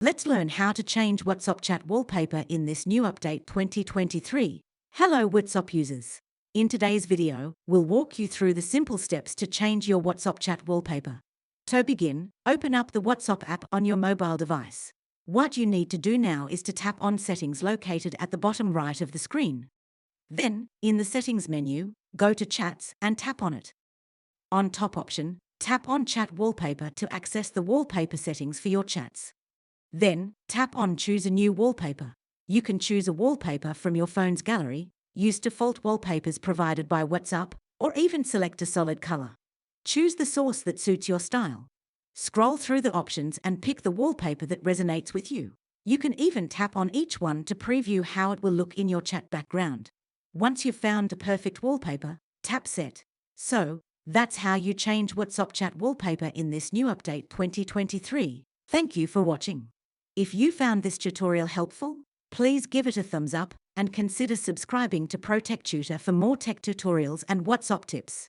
Let's learn how to change WhatsApp chat wallpaper in this new update 2023. Hello WhatsApp users. In today's video, we'll walk you through the simple steps to change your WhatsApp chat wallpaper. To begin, open up the WhatsApp app on your mobile device. What you need to do now is to tap on Settings located at the bottom right of the screen. Then, in the Settings menu, go to Chats and tap on it. On top option, tap on Chat Wallpaper to access the wallpaper settings for your chats. Then, tap on Choose a new wallpaper. You can choose a wallpaper from your phone's gallery, use default wallpapers provided by WhatsApp, or even select a solid color. Choose the source that suits your style. Scroll through the options and pick the wallpaper that resonates with you. You can even tap on each one to preview how it will look in your chat background. Once you've found a perfect wallpaper, tap Set. So, that's how you change WhatsApp chat wallpaper in this new update 2023. Thank you for watching. If you found this tutorial helpful, please give it a thumbs up and consider subscribing to ProTech Tutor for more tech tutorials and WhatsApp tips.